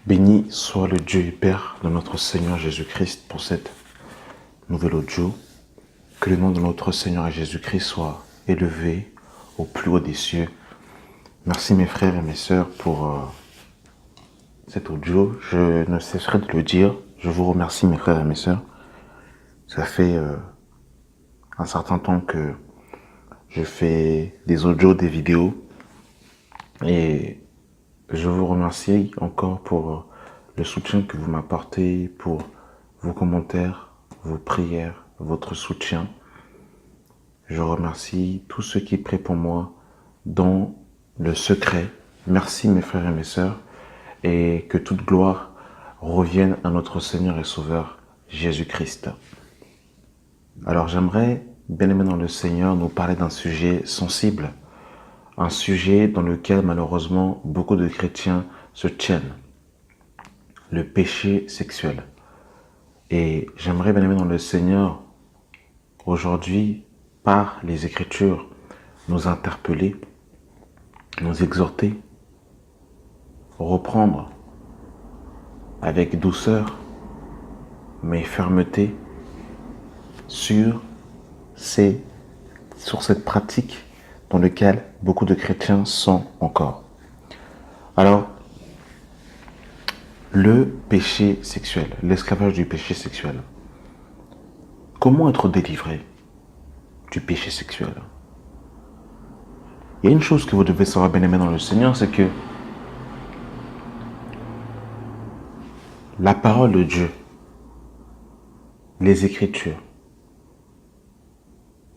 Béni soit le Dieu et Père de notre Seigneur Jésus-Christ pour cette nouvelle audio. Que le nom de notre Seigneur Jésus-Christ soit élevé au plus haut des cieux. Merci mes frères et mes sœurs pour cette audio. Je ne cesserai de le dire. Je vous remercie mes frères et mes sœurs. Ça fait un certain temps que je fais des audios, des vidéos. Et je vous remercie encore pour le soutien que vous m'apportez, pour vos commentaires, vos prières, votre soutien. Je remercie tous ceux qui prient pour moi dans le secret. Merci mes frères et mes sœurs, et que toute gloire revienne à notre Seigneur et Sauveur Jésus-Christ. Alors j'aimerais, bien aimé dans le Seigneur, nous parler d'un sujet sensible, un sujet dans lequel malheureusement beaucoup de chrétiens se tiennent, le péché sexuel. Et j'aimerais, bien aimé dans le Seigneur, aujourd'hui, par les Écritures, nous interpeller, nous exhorter, reprendre avec douceur, mais fermeté, sur cette pratique dans laquelle beaucoup de chrétiens sont encore. Alors, le péché sexuel, l'esclavage du péché sexuel. Comment être délivré du péché sexuel? Il y a une chose que vous devez savoir, bien aimé dans le Seigneur, c'est que la parole de Dieu, les Écritures,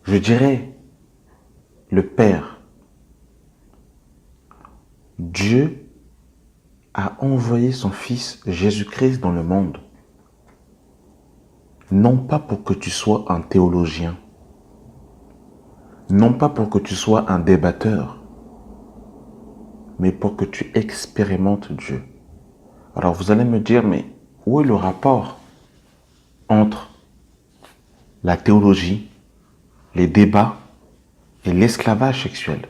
je dirais le Père, Dieu a envoyé son Fils Jésus-Christ dans le monde, non pas pour que tu sois un théologien, non pas pour que tu sois un débatteur, mais pour que tu expérimentes Dieu. Alors vous allez me dire, mais où est le rapport entre la théologie, les débats et l'esclavage sexuel?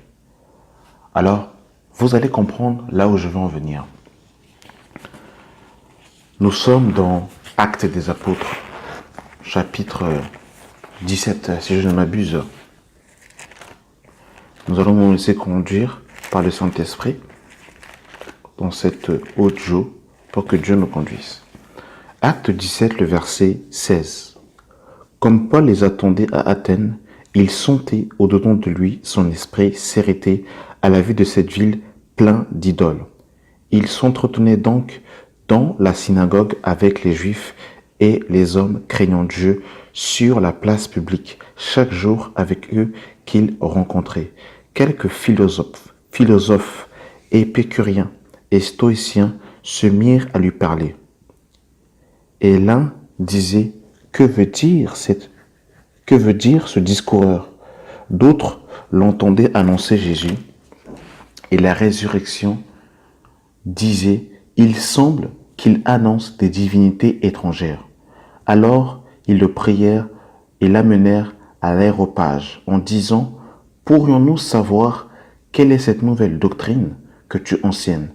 Alors, vous allez comprendre là où je veux en venir. Nous sommes dans Actes des Apôtres, chapitre 17, si je ne m'abuse. Nous allons nous laisser conduire par le Saint-Esprit dans cette audio pour que Dieu nous conduise. Acte 17, le verset 16. Comme Paul les attendait à Athènes, il sentait au-dedans de lui son esprit s'arrêter à la vue de cette ville pleine d'idoles. Il s'entretenait donc dans la synagogue avec les Juifs et les hommes craignant Dieu sur la place publique, chaque jour avec eux qu'il rencontrait. Quelques philosophes, épicuriens et stoïciens se mirent à lui parler. Et l'un disait, que veut dire ce discoureur? D'autres l'entendaient annoncer Jésus et la résurrection, disaient, il semble qu'il annonce des divinités étrangères. Alors ils le prièrent et l'amenèrent à l'aréopage en disant, pourrions-nous savoir quelle est cette nouvelle doctrine que tu enseignes?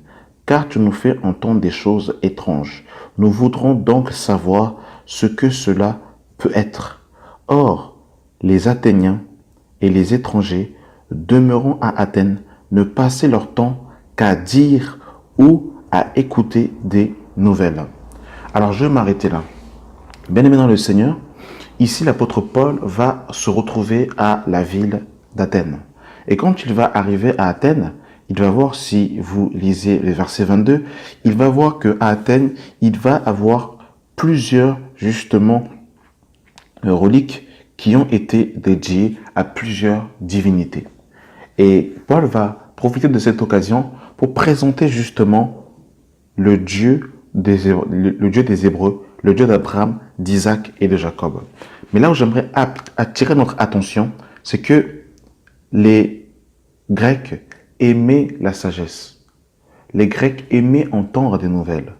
Car tu nous fais entendre des choses étranges. Nous voudrons donc savoir ce que cela peut être. Or, les Athéniens et les étrangers demeurant à Athènes ne passaient leur temps qu'à dire ou à écouter des nouvelles. Alors, je vais m'arrêter là. Bien aimé dans le Seigneur, ici l'apôtre Paul va se retrouver à la ville d'Athènes. Et quand il va arriver à Athènes, il va voir, si vous lisez le verset 22, il va voir qu'à Athènes, il va avoir plusieurs, justement, reliques qui ont été dédiées à plusieurs divinités. Et Paul va profiter de cette occasion pour présenter justement le Dieu des Hébreux, le Dieu d'Abraham, d'Isaac et de Jacob. Mais là où j'aimerais attirer notre attention, c'est que les Grecs aimaient la sagesse. Les Grecs aimaient entendre des nouvelles.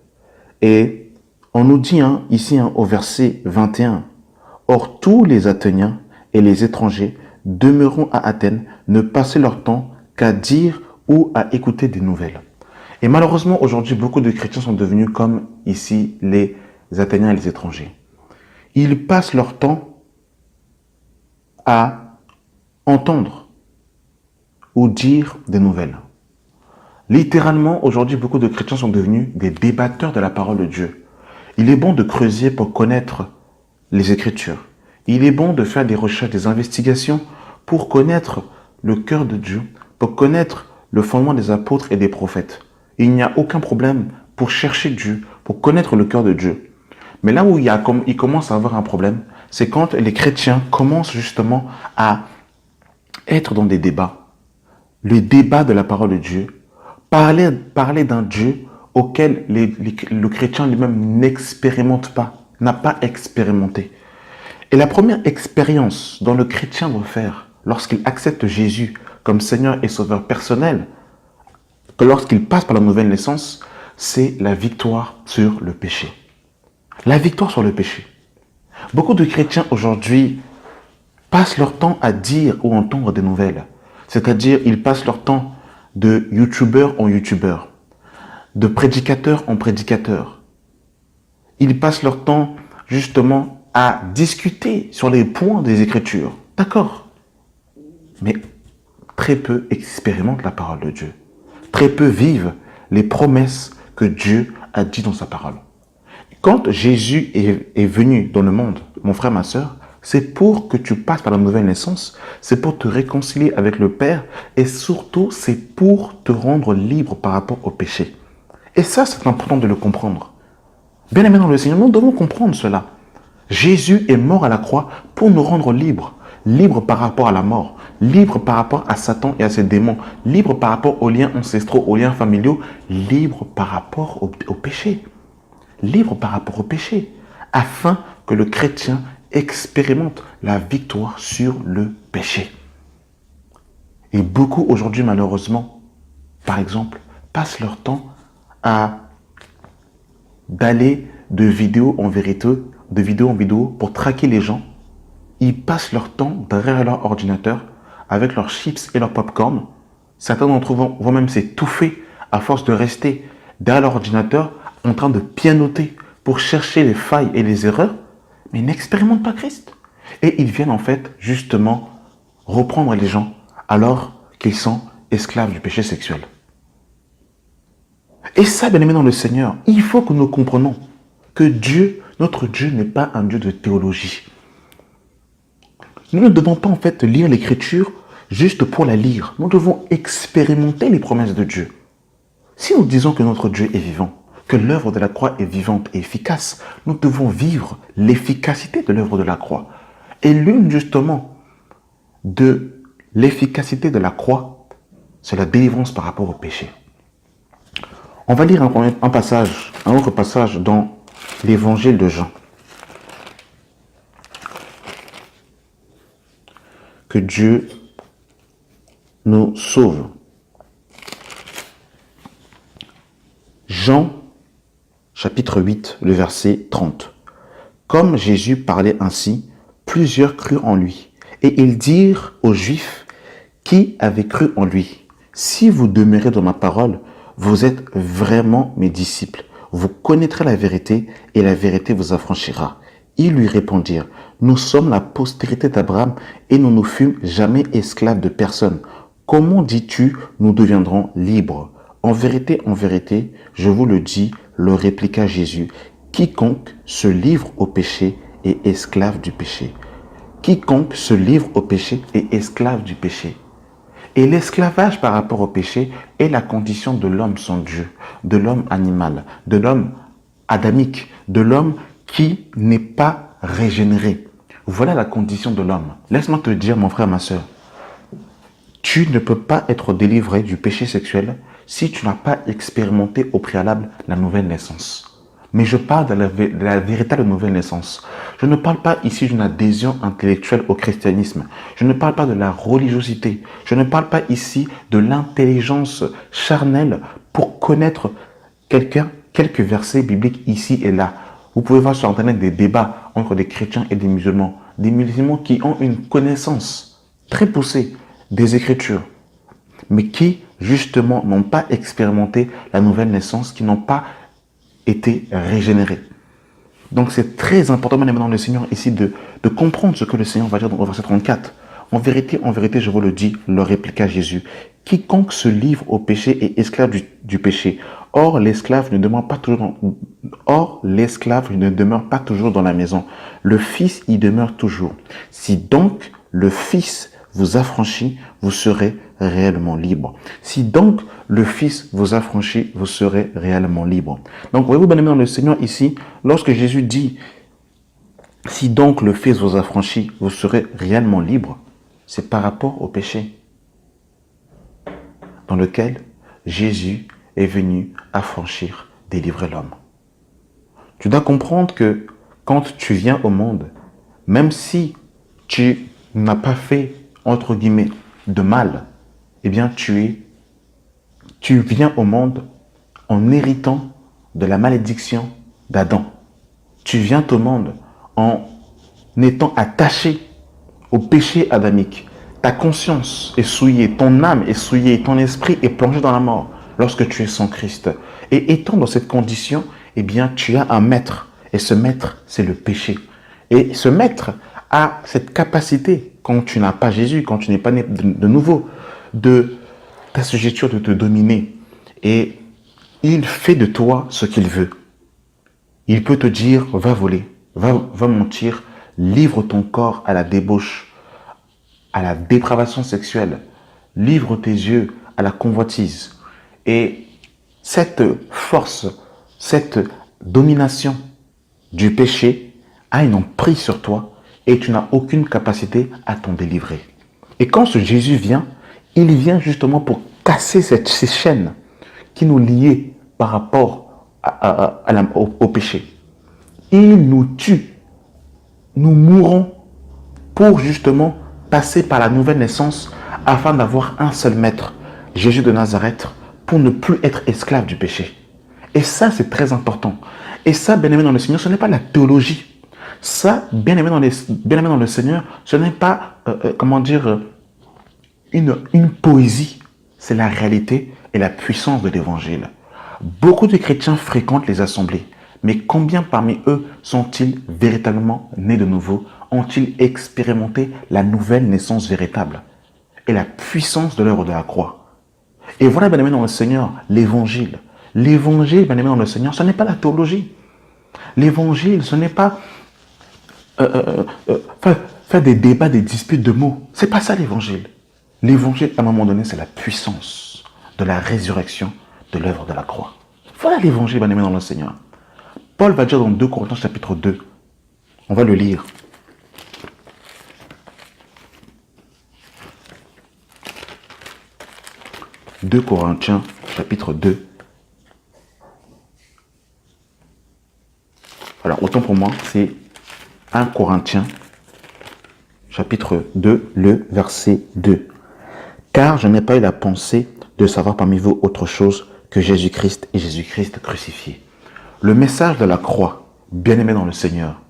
Et on nous dit ici au verset 21, « Or tous les Athéniens et les étrangers demeurant à Athènes ne passaient leur temps qu'à dire ou à écouter des nouvelles. » Et malheureusement, aujourd'hui, beaucoup de chrétiens sont devenus comme ici les Athéniens et les étrangers. Ils passent leur temps à entendre ou dire des nouvelles. Littéralement, aujourd'hui, beaucoup de chrétiens sont devenus des débatteurs de la parole de Dieu. Il est bon de creuser pour connaître les Écritures. Il est bon de faire des recherches, des investigations pour connaître le cœur de Dieu, pour connaître le fondement des apôtres et des prophètes. Il n'y a aucun problème pour chercher Dieu, pour connaître le cœur de Dieu. Mais là où il commence à avoir un problème, c'est quand les chrétiens commencent justement à être dans des débats. Le débat de la parole de Dieu, parler d'un Dieu auquel le chrétien lui-même n'expérimente pas, n'a pas expérimenté. Et la première expérience dont le chrétien doit faire lorsqu'il accepte Jésus comme Seigneur et Sauveur personnel, que lorsqu'il passe par la nouvelle naissance, c'est la victoire sur le péché. La victoire sur le péché. Beaucoup de chrétiens aujourd'hui passent leur temps à dire ou entendre des nouvelles. C'est-à-dire, ils passent leur temps de youtubeur en youtubeur, de prédicateur en prédicateur. Ils passent leur temps justement à discuter sur les points des Écritures. D'accord. Mais très peu expérimentent la parole de Dieu. Très peu vivent les promesses que Dieu a dit dans sa parole. Quand Jésus est venu dans le monde, mon frère, ma soeur, c'est pour que tu passes par la nouvelle naissance, c'est pour te réconcilier avec le Père et surtout c'est pour te rendre libre par rapport au péché. Et ça, c'est important de le comprendre. Bien aimé dans le Seigneur, nous devons comprendre cela. Jésus est mort à la croix pour nous rendre libres. Libres par rapport à la mort, libres par rapport à Satan et à ses démons, libres par rapport aux liens ancestraux, aux liens familiaux, libres par rapport au péché. Libre par rapport au péché, afin que le chrétien expérimente la victoire sur le péché. Et beaucoup aujourd'hui, malheureusement, par exemple, passent leur temps à d'aller de vidéo en vidéo pour traquer les gens. Ils passent leur temps derrière leur ordinateur avec leurs chips et leurs pop-corn. Certains d'entre eux vont même s'étouffer à force de rester derrière l'ordinateur en train de pianoter pour chercher les failles et les erreurs, mais ils n'expérimentent pas Christ. Et ils viennent en fait justement reprendre les gens alors qu'ils sont esclaves du péché sexuel. Et ça, bien aimé dans le Seigneur, il faut que nous comprenions que Dieu, notre Dieu, n'est pas un Dieu de théologie. Nous ne devons pas en fait lire l'Écriture juste pour la lire. Nous devons expérimenter les promesses de Dieu. Si nous disons que notre Dieu est vivant, que l'œuvre de la croix est vivante et efficace, nous devons vivre l'efficacité de l'œuvre de la croix. Et l'une justement de l'efficacité de la croix, c'est la délivrance par rapport au péché. On va lire un autre passage dans l'évangile de Jean. Que Dieu nous sauve. Jean, chapitre 8, le verset 30. Comme Jésus parlait ainsi, plusieurs crurent en lui. Et ils dirent aux Juifs qui avaient cru en lui, « Si vous demeurez dans ma parole, vous êtes vraiment mes disciples. Vous connaîtrez la vérité et la vérité vous affranchira. » Ils lui répondirent, « Nous sommes la postérité d'Abraham et nous ne fûmes jamais esclaves de personne. Comment dis-tu, nous deviendrons libres ? En vérité, je vous le dis, leur répliqua Jésus, quiconque se livre au péché est esclave du péché. Quiconque se livre au péché est esclave du péché. Et l'esclavage par rapport au péché est la condition de l'homme sans Dieu, de l'homme animal, de l'homme adamique, de l'homme qui n'est pas régénéré. Voilà la condition de l'homme. Laisse-moi te dire, mon frère, ma soeur, tu ne peux pas être délivré du péché sexuel si tu n'as pas expérimenté au préalable la nouvelle naissance. Mais je parle de la véritable nouvelle naissance. Je ne parle pas ici d'une adhésion intellectuelle au christianisme. Je ne parle pas de la religiosité. Je ne parle pas ici de l'intelligence charnelle pour connaître quelques versets bibliques ici et là. Vous pouvez voir sur Internet des débats entre des chrétiens et des musulmans. Des musulmans qui ont une connaissance très poussée des Écritures, mais qui justement, n'ont pas expérimenté la nouvelle naissance, qui n'ont pas été régénérés. Donc c'est très important, bien aimé dans le Seigneur, ici de comprendre ce que le Seigneur va dire dans le verset 34. En vérité, je vous le dis, leur répliqua Jésus, quiconque se livre au péché est esclave du péché. Or, l'esclave ne demeure pas toujours dans la maison. Le Fils y demeure toujours. Si donc le Fils vous affranchit, vous serez réellement libre. Si donc le Fils vous affranchit, vous serez réellement libre. Donc, voyez-vous, bien aimé dans le Seigneur, ici, lorsque Jésus dit, si donc le Fils vous affranchit, vous serez réellement libre, c'est par rapport au péché dans lequel Jésus est venu affranchir, délivrer l'homme. Tu dois comprendre que quand tu viens au monde, même si tu n'as pas fait, entre guillemets, de mal, eh bien tu viens au monde en héritant de la malédiction d'Adam. Tu viens au monde en étant attaché au péché adamique. Ta conscience est souillée, ton âme est souillée, ton esprit est plongé dans la mort lorsque tu es sans Christ. Et étant dans cette condition, eh bien, tu as un maître. Et ce maître, c'est le péché. Et ce maître a cette capacité, quand tu n'as pas Jésus, quand tu n'es pas né de nouveau, de t'assujettir, de te dominer. Et il fait de toi ce qu'il veut. Il peut te dire, va voler, va mentir, livre ton corps à la débauche, à la dépravation sexuelle, livre tes yeux à la convoitise. Et cette force, cette domination du péché a une emprise sur toi et tu n'as aucune capacité à t'en délivrer. Et quand ce Jésus vient, il vient justement pour casser ces chaînes qui nous liaient par rapport au péché. Il nous tue. Nous mourons pour justement passer par la nouvelle naissance afin d'avoir un seul maître, Jésus de Nazareth, pour ne plus être esclave du péché. Et ça, c'est très important. Et ça, bien aimé dans le Seigneur, ce n'est pas la théologie. Ça, bien aimé dans le Seigneur, ce n'est pas, une poésie. C'est la réalité et la puissance de l'Évangile. Beaucoup de chrétiens fréquentent les assemblées, mais combien parmi eux sont-ils véritablement nés de nouveau? Ont-ils expérimenté la nouvelle naissance véritable et la puissance de l'œuvre de la croix? Et voilà, bien aimé dans le Seigneur, l'Évangile. L'Évangile, bien aimé dans le Seigneur, ce n'est pas la théologie. L'Évangile, ce n'est pas faire des débats, des disputes de mots. C'est pas ça l'Évangile. L'Évangile, à un moment donné, c'est la puissance de la résurrection de l'œuvre de la croix. Voilà l'Évangile, bien aimé dans le Seigneur. Paul va dire dans 2 Corinthiens chapitre 2, on va le lire. « 2 Corinthiens chapitre 2. Alors, autant pour moi, c'est 1 Corinthiens chapitre 2, le verset 2. « Car je n'ai pas eu la pensée de savoir parmi vous autre chose que Jésus-Christ et Jésus-Christ crucifié. » Le message de la croix, bien-aimé dans le Seigneur,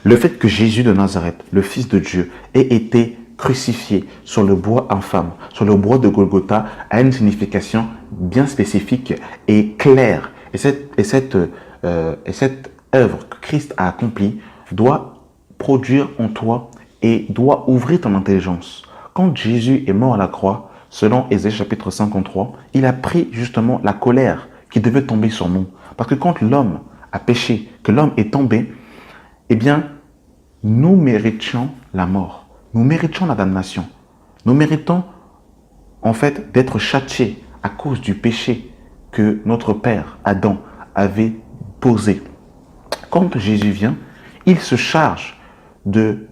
le fait que Jésus de Nazareth, le Fils de Dieu, ait été crucifié sur le bois infâme, sur le bois de Golgotha, a une signification bien spécifique et claire. Et cette œuvre que Christ a accomplie doit produire en toi et doit ouvrir ton intelligence. Quand Jésus est mort à la croix, selon Ésaïe chapitre 53, il a pris justement la colère qui devait tomber sur nous. Parce que quand l'homme a péché, que l'homme est tombé, eh bien, nous méritions la mort. Nous méritions la damnation. Nous méritons, en fait, d'être châtiés à cause du péché que notre père, Adam, avait posé. Quand Jésus vient, il se charge de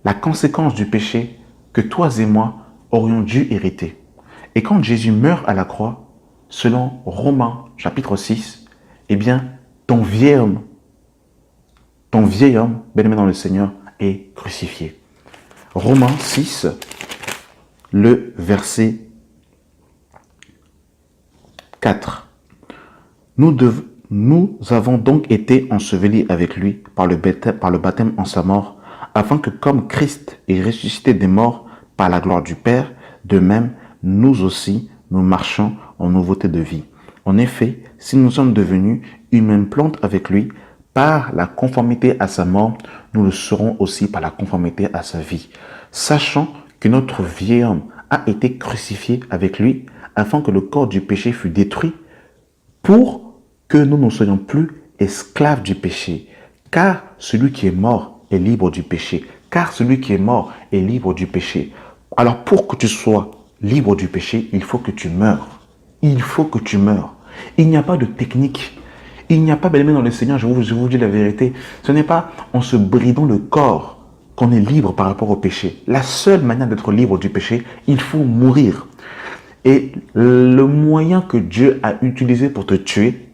la conséquence du péché que toi et moi aurions dû hériter. Et quand Jésus meurt à la croix, selon Romains chapitre 6, eh bien, ton vieil homme, bien-aimé dans le Seigneur, est crucifié. Romains 6, le verset 4. Nous avons donc été ensevelis avec lui par le baptême en sa mort, afin que comme Christ est ressuscité des morts par la gloire du Père, de même, nous aussi, nous marchons en nouveauté de vie. En effet, si nous sommes devenus une même plante avec lui, par la conformité à sa mort, nous le serons aussi par la conformité à sa vie. Sachant que notre vieil homme a été crucifié avec lui, afin que le corps du péché fût détruit, pour que nous ne soyons plus esclaves du péché. Car celui qui est mort est libre du péché. Car celui qui est mort est libre du péché. Alors pour que tu sois libre du péché, il faut que tu meurs. Il faut que tu meurs. Il n'y a pas de technique. Il n'y a pas, bien-aimé dans le Seigneur, je vous dis la vérité. Ce n'est pas en se bridant le corps qu'on est libre par rapport au péché. La seule manière d'être libre du péché, il faut mourir. Et le moyen que Dieu a utilisé pour te tuer,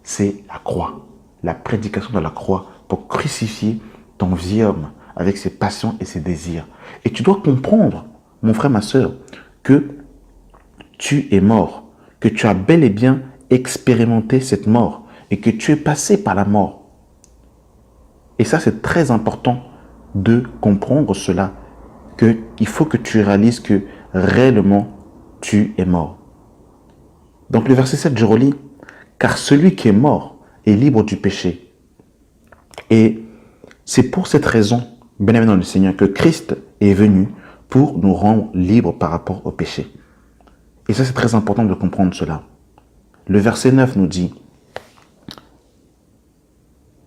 c'est la croix. La prédication de la croix pour crucifier ton vieil homme avec ses passions et ses désirs. Et tu dois comprendre, mon frère, ma soeur, que tu es mort, que tu as bel et bien expérimenté cette mort et que tu es passé par la mort. Et ça, c'est très important de comprendre cela, qu'il faut que tu réalises que réellement, tu es mort. Donc le verset 7, je relis. Car celui qui est mort est libre du péché. Et c'est pour cette raison, bien-aimé dans le Seigneur, que Christ est venu pour nous rendre libres par rapport au péché. Et ça, c'est très important de comprendre cela. Le verset 9 nous dit,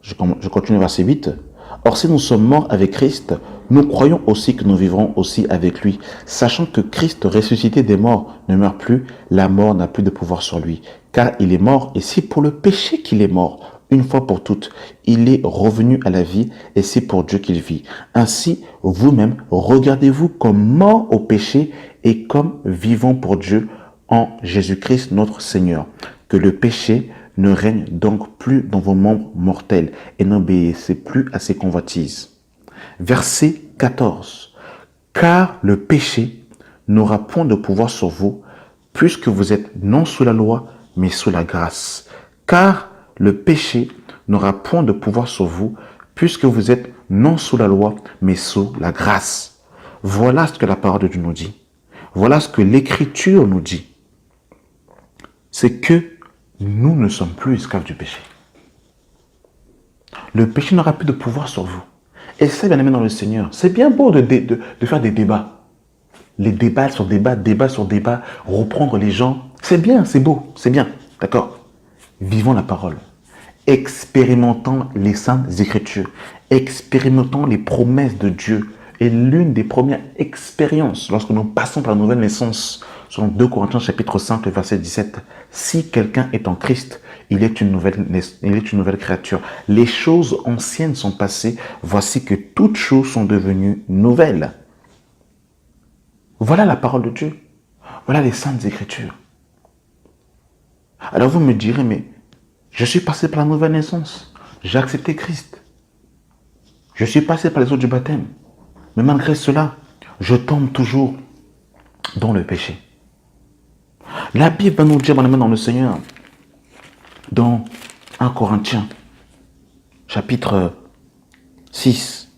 je continue le verset 8, « Or, si nous sommes morts avec Christ, nous croyons aussi que nous vivrons aussi avec lui, sachant que Christ ressuscité des morts ne meurt plus, la mort n'a plus de pouvoir sur lui, car il est mort, et c'est pour le péché qu'il est mort, une fois pour toutes. Il est revenu à la vie, et c'est pour Dieu qu'il vit. Ainsi, vous-même, regardez-vous comme morts au péché et comme vivants pour Dieu en Jésus-Christ notre Seigneur. Que le péché ne règne donc plus dans vos membres mortels et n'obéissez plus à ses convoitises. » Verset 14. « Car le péché n'aura point de pouvoir sur vous, puisque vous êtes non sous la loi, mais sous la grâce. Car le péché n'aura point de pouvoir sur vous, puisque vous êtes non sous la loi, mais sous la grâce. » Voilà ce que la parole de Dieu nous dit. Voilà ce que l'Écriture nous dit. C'est que nous ne sommes plus esclaves du péché. Le péché n'aura plus de pouvoir sur vous. Et c'est bien aimé dans le Seigneur. C'est bien beau de faire des débats. Les débats sur débat, débat sur débat, reprendre les gens. C'est bien, c'est beau, c'est bien. D'accord? Vivons la parole. Expérimentons les saintes écritures. Expérimentons les promesses de Dieu. Et l'une des premières expériences, lorsque nous passons par la nouvelle naissance, selon 2 Corinthiens chapitre 5, le verset 17, « Si quelqu'un est en Christ, il est une nouvelle créature. Les choses anciennes sont passées, voici que toutes choses sont devenues nouvelles. » Voilà la parole de Dieu. Voilà les saintes écritures. Alors vous me direz, mais je suis passé par la nouvelle naissance. J'ai accepté Christ. Je suis passé par les eaux du baptême. Mais malgré cela, je tombe toujours dans le péché. La Bible va nous dire, dans le Seigneur, dans 1 Corinthiens, chapitre 6,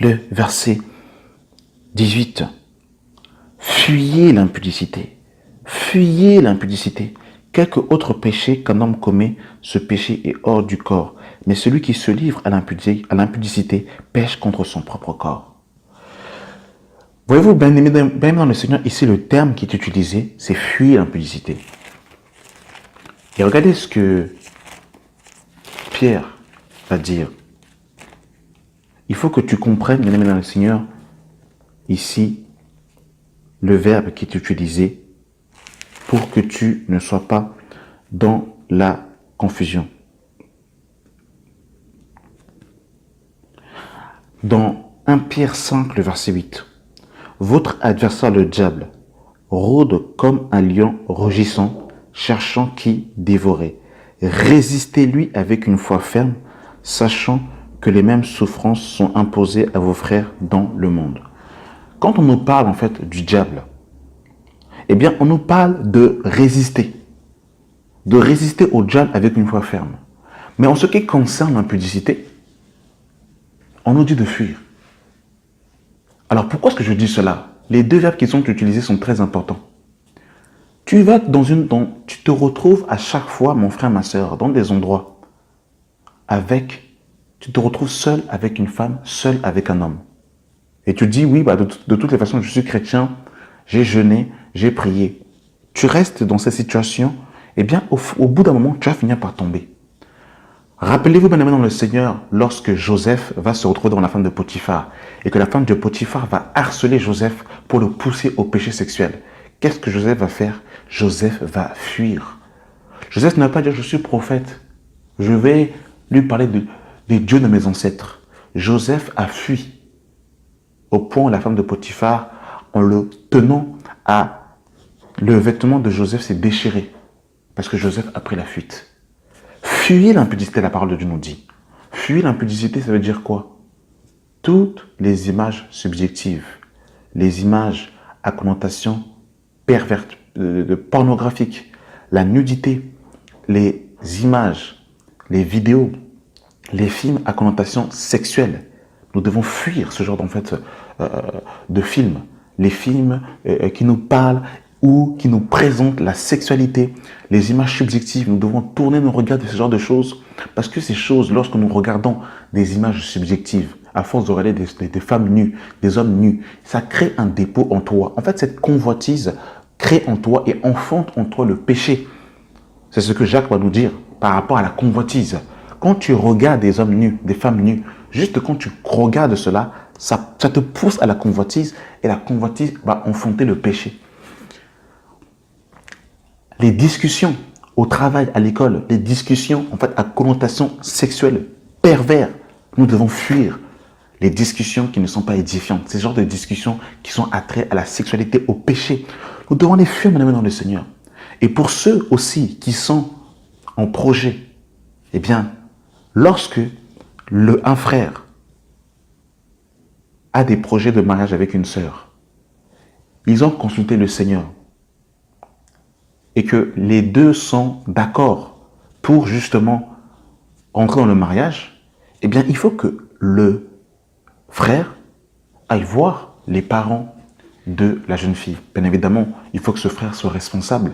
le verset 18. Fuyez l'impudicité. Fuyez l'impudicité. Quelque autre péché qu'un homme commet, ce péché est hors du corps. Mais celui qui se livre à l'impudicité pêche contre son propre corps. Voyez-vous, bien aimé dans le Seigneur, ici le terme qui est utilisé, c'est fuir l'impudicité. Et regardez ce que Pierre va dire. Il faut que tu comprennes, bien aimé dans le Seigneur, ici, le verbe qui est utilisé pour que tu ne sois pas dans la confusion. Dans 1 Pierre 5, le verset 8. Votre adversaire le diable rôde comme un lion rugissant, cherchant qui dévorer. Résistez-lui avec une foi ferme, sachant que les mêmes souffrances sont imposées à vos frères dans le monde. Quand on nous parle en fait du diable, eh bien on nous parle de résister au diable avec une foi ferme. Mais en ce qui concerne l'impudicité, on nous dit de fuir. Alors pourquoi est-ce que je dis cela? Les deux verbes qui sont utilisés sont très importants. Tu te retrouves à chaque fois, mon frère, ma soeur, dans des endroits tu te retrouves seul avec une femme, seul avec un homme. Et tu dis, oui, de toutes les façons, je suis chrétien, j'ai jeûné, j'ai prié. Tu restes dans cette situation, eh bien, au bout d'un moment, tu vas finir par tomber. Rappelez-vous, bien dans le Seigneur, lorsque Joseph va se retrouver dans la femme de Potiphar, et que la femme de Potiphar va harceler Joseph pour le pousser au péché sexuel. Qu'est-ce que Joseph va faire? Joseph va fuir. Joseph ne va pas dire, je suis prophète. Je vais lui parler des dieux de mes ancêtres. Joseph a fui. Au point où la femme de Potiphar, en le tenant le vêtement de Joseph s'est déchiré. Parce que Joseph a pris la fuite. Fuyer l'impudicité, la parole de Dieu nous dit. Fuyer l'impudicité, ça veut dire quoi? Toutes les images subjectives, les images à connotation pornographique, la nudité, les images, les vidéos, les films à connotation sexuelle. Nous devons fuir ce genre de films. Les films qui nous parlent ou qui nous présentent la sexualité, les images subjectives. Nous devons tourner nos regards de ce genre de choses parce que ces choses, lorsque nous regardons des images subjectives, à force de regarder des femmes nues, des hommes nus, ça crée un dépôt en toi. En fait, cette convoitise crée en toi et enfante en toi le péché. C'est ce que Jacques va nous dire par rapport à la convoitise. Quand tu regardes des hommes nus, des femmes nues, juste quand tu regardes cela, ça te pousse à la convoitise et la convoitise va enfanter le péché. Les discussions au travail, à l'école, les discussions en fait à connotation sexuelle, pervers, nous devons fuir les discussions qui ne sont pas édifiantes. Ces genres de discussions qui sont attraits à la sexualité, au péché. Nous devons les fuir, mon ami, dans le Seigneur. Et pour ceux aussi qui sont en projet, eh bien, lorsque un frère a des projets de mariage avec une sœur, ils ont consulté le Seigneur et que les deux sont d'accord pour justement entrer dans le mariage, eh bien, il faut que le frère aille voir les parents de la jeune fille. Bien évidemment, il faut que ce frère soit responsable.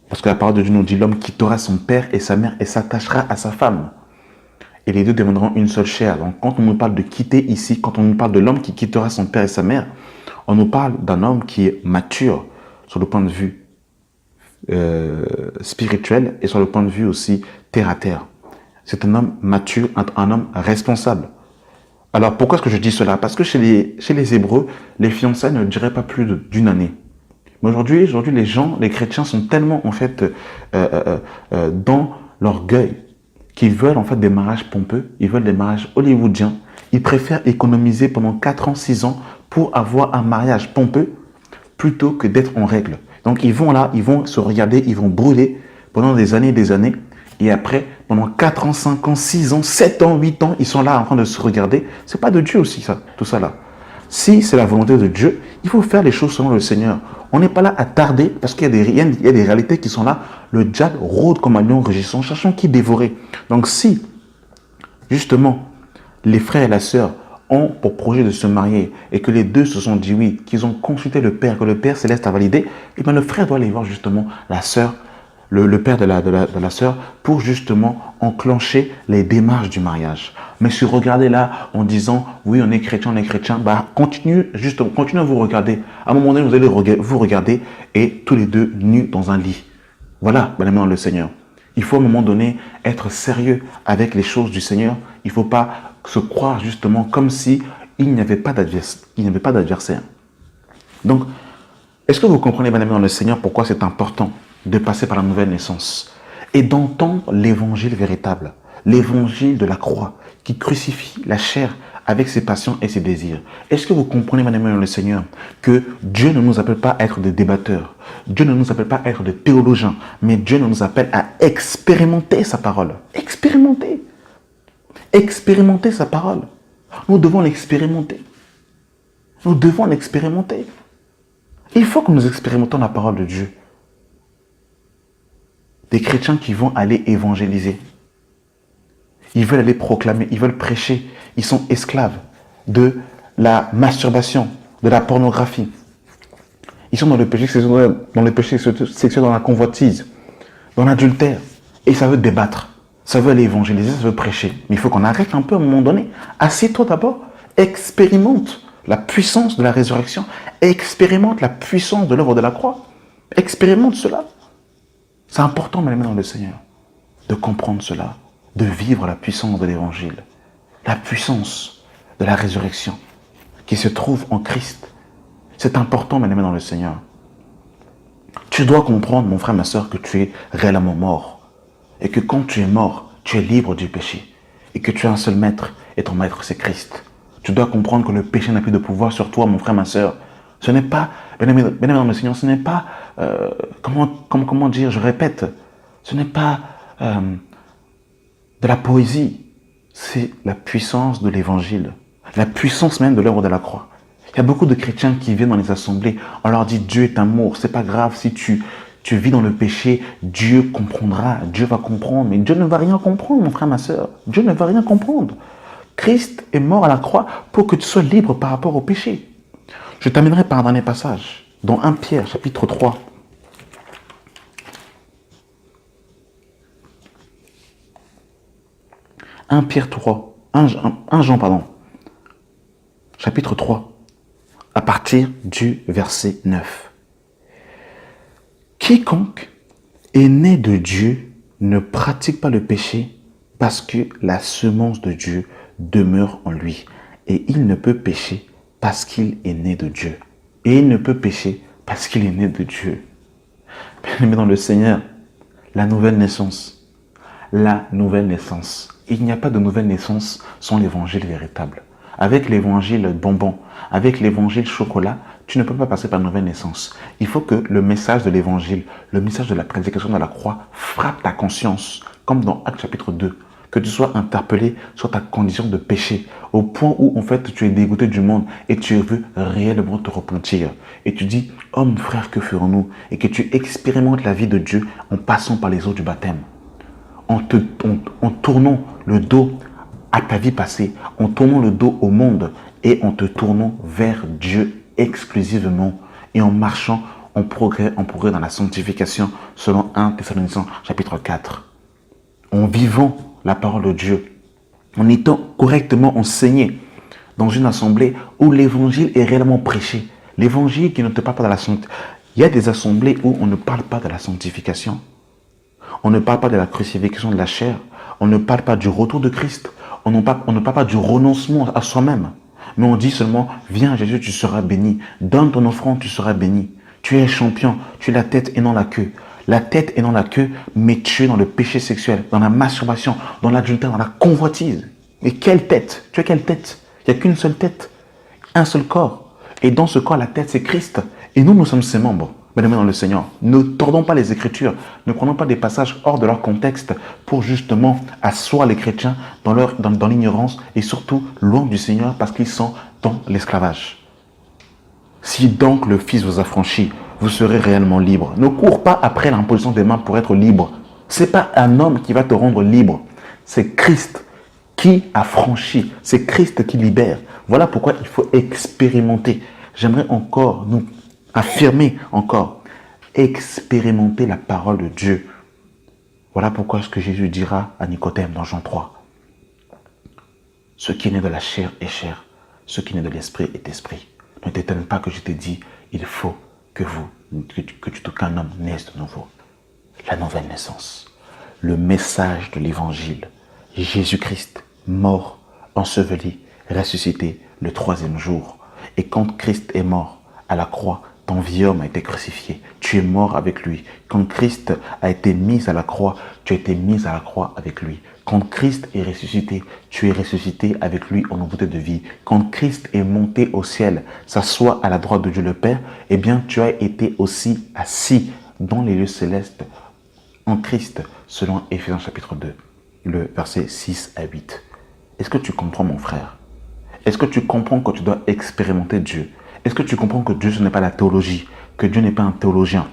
Parce que la parole de Dieu nous dit, l'homme quittera son père et sa mère et s'attachera à sa femme. Et les deux deviendront une seule chair. Donc quand on nous parle de quitter ici, quand on nous parle de l'homme qui quittera son père et sa mère, on nous parle d'un homme qui est mature sur le point de vue spirituel et sur le point de vue aussi terre à terre. C'est un homme mature, un homme responsable. Alors pourquoi est-ce que je dis cela? Parce que chez les Hébreux, les fiançailles ne duraient pas plus d'une année. Mais aujourd'hui, les chrétiens sont tellement en fait dans l'orgueil qu'ils veulent en fait des mariages pompeux, ils veulent des mariages hollywoodiens. Ils préfèrent économiser pendant 4 ans, 6 ans pour avoir un mariage pompeux plutôt que d'être en règle. Donc ils vont se regarder, ils vont brûler pendant des années, et après, pendant 4 ans, 5 ans, 6 ans, 7 ans, 8 ans, ils sont là en train de se regarder. C'est pas de Dieu aussi, ça, tout ça là. Si c'est la volonté de Dieu, il faut faire les choses selon le Seigneur. On n'est pas là à tarder parce qu'il y a des réalités qui sont là. Le diable rôde comme un lion rugissant, cherchant qui dévorer. Donc si, justement, les frères et la sœur ont pour projet de se marier et que les deux se sont dit oui, qu'ils ont consulté le Père, que le Père céleste a validé, et bien le frère doit aller voir justement la sœur, le père de la sœur, pour justement enclencher les démarches du mariage. Mais se regarder là en disant oui, on est chrétien, continuez à vous regarder. À un moment donné, vous allez vous regarder et tous les deux nus dans un lit. Voilà, bien aimé dans le Seigneur. Il faut à un moment donné être sérieux avec les choses du Seigneur. Il ne faut pas se croire justement comme si il n'y avait pas d'adversaire. Donc, est-ce que vous comprenez, bien aimé dans le Seigneur, pourquoi c'est important de passer par la nouvelle naissance et d'entendre l'évangile véritable, l'évangile de la croix qui crucifie la chair avec ses passions et ses désirs? Est-ce que vous comprenez, bien aimé dans le Seigneur, que Dieu ne nous appelle pas à être des débatteurs, Dieu ne nous appelle pas à être des théologiens, mais Dieu nous appelle à expérimenter sa parole. Expérimenter sa parole. Nous devons l'expérimenter. Il faut que nous expérimentons la parole de Dieu. Des chrétiens qui vont aller évangéliser. Ils veulent aller proclamer, ils veulent prêcher. Ils sont esclaves de la masturbation, de la pornographie. Ils sont dans le péché sexuel, dans la convoitise, dans l'adultère. Et ça veut débattre, ça veut aller évangéliser, ça veut prêcher. Mais il faut qu'on arrête un peu à un moment donné. Assieds-toi d'abord, expérimente la puissance de la résurrection, expérimente la puissance de l'œuvre de la croix. Expérimente cela. C'est important, mes amis dans le Seigneur, de comprendre cela, de vivre la puissance de l'évangile, la puissance de la résurrection qui se trouve en Christ. C'est important, mes amis dans le Seigneur. Tu dois comprendre, mon frère, ma soeur, que tu es réellement mort. Et que quand tu es mort, tu es libre du péché. Et que tu as un seul maître, et ton maître, c'est Christ. Tu dois comprendre que le péché n'a plus de pouvoir sur toi, mon frère, ma soeur. Ce n'est pas, bien aimé dans le Seigneur, ce n'est pas, comment dire, je répète, ce n'est pas de la poésie. C'est la puissance de l'évangile. La puissance même de l'œuvre de la croix. Il y a beaucoup de chrétiens qui viennent dans les assemblées, on leur dit Dieu est amour, c'est pas grave si tu vis dans le péché, Dieu comprendra, Dieu va comprendre, mais Dieu ne va rien comprendre, mon frère, ma soeur. Dieu ne va rien comprendre. Christ est mort à la croix pour que tu sois libre par rapport au péché. Je terminerai par un dernier passage, dans 1 Pierre, chapitre 3. Pierre 3, 1 Jean, pardon, chapitre 3, à partir du verset 9. Quiconque est né de Dieu ne pratique pas le péché parce que la semence de Dieu demeure en lui. Et il ne peut pécher parce qu'il est né de Dieu. Et il ne peut pécher parce qu'il est né de Dieu. Bien-aimés dans le Seigneur, la nouvelle naissance. Il n'y a pas de nouvelle naissance sans l'évangile véritable. Avec l'évangile bonbon, avec l'évangile chocolat, tu ne peux pas passer par une nouvelle naissance. Il faut que le message de l'évangile, le message de la prédication de la croix frappe ta conscience, comme dans Actes chapitre 2. Que tu sois interpellé sur ta condition de péché, au point où en fait tu es dégoûté du monde et tu veux réellement te repentir. Et tu dis, homme, frère, que ferons-nous? Et que tu expérimentes la vie de Dieu en passant par les eaux du baptême. En tournant le dos à ta vie passée, en tournant le dos au monde et en te tournant vers Dieu exclusivement et en marchant en progrès dans la sanctification selon 1 Thessaloniciens chapitre 4. En vivant la parole de Dieu, en étant correctement enseigné dans une assemblée où l'évangile est réellement prêché. L'évangile qui ne te parle pas de la sanctification. Il y a des assemblées où on ne parle pas de la sanctification. On ne parle pas de la crucifixion de la chair. On ne parle pas du retour de Christ. On ne parle pas du renoncement à soi-même. Mais on dit seulement, viens Jésus, tu seras béni. Donne ton offrande, tu seras béni. Tu es champion, tu es la tête et non la queue. La tête et non la queue, mais tu es dans le péché sexuel, dans la masturbation, dans l'adultère, dans la convoitise. Et quelle tête? Tu as quelle tête? Il n'y a qu'une seule tête, un seul corps. Et dans ce corps, la tête, c'est Christ. Et nous sommes ses membres. Bien-aimés dans le Seigneur, ne tordons pas les Écritures, ne prenons pas des passages hors de leur contexte pour justement asseoir les chrétiens dans l'ignorance et surtout loin du Seigneur parce qu'ils sont dans l'esclavage. Si donc le Fils vous a franchi, vous serez réellement libre. Ne cours pas après l'imposition des mains pour être libre. Ce n'est pas un homme qui va te rendre libre, c'est Christ qui a franchi, c'est Christ qui libère. Voilà pourquoi il faut expérimenter. J'aimerais encore nous affirmer encore, expérimenter la parole de Dieu. Voilà pourquoi ce que Jésus dira à Nicodème dans Jean 3. Ce qui est né de la chair est chair, ce qui est né de l'esprit est esprit. Ne t'étonne pas que je t'ai dit, il faut qu'un homme naisse de nouveau. La nouvelle naissance, le message de l'évangile, Jésus-Christ, mort, enseveli, ressuscité le 3e jour. Et quand Christ est mort à la croix, ton vieil homme a été crucifié. Tu es mort avec lui. Quand Christ a été mis à la croix, tu as été mis à la croix avec lui. Quand Christ est ressuscité, tu es ressuscité avec lui en nouveauté de vie. Quand Christ est monté au ciel, s'assoit à la droite de Dieu le Père, eh bien tu as été aussi assis dans les lieux célestes en Christ, selon Éphésiens chapitre 2, le verset 6 à 8. Est-ce que tu comprends, mon frère? Est-ce que tu comprends que tu dois expérimenter Dieu? Est-ce que tu comprends que Dieu, ce n'est pas la théologie, que Dieu n'est pas un théologien,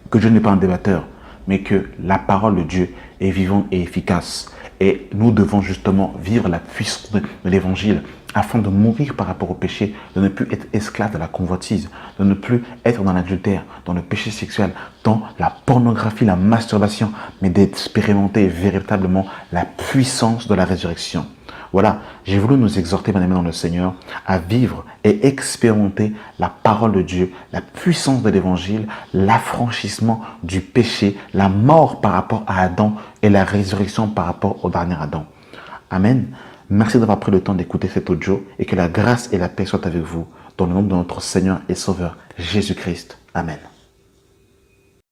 que Dieu n'est pas un débatteur, mais que la parole de Dieu est vivante et efficace. Et nous devons justement vivre la puissance de l'évangile afin de mourir par rapport au péché, de ne plus être esclave de la convoitise, de ne plus être dans l'adultère, dans le péché sexuel, dans la pornographie, la masturbation, mais d'expérimenter véritablement la puissance de la résurrection. Voilà, j'ai voulu nous exhorter, bien aimés dans le Seigneur, à vivre et expérimenter la parole de Dieu, la puissance de l'évangile, l'affranchissement du péché, la mort par rapport à Adam et la résurrection par rapport au dernier Adam. Amen. Merci d'avoir pris le temps d'écouter cet audio et que la grâce et la paix soient avec vous dans le nom de notre Seigneur et Sauveur Jésus-Christ. Amen.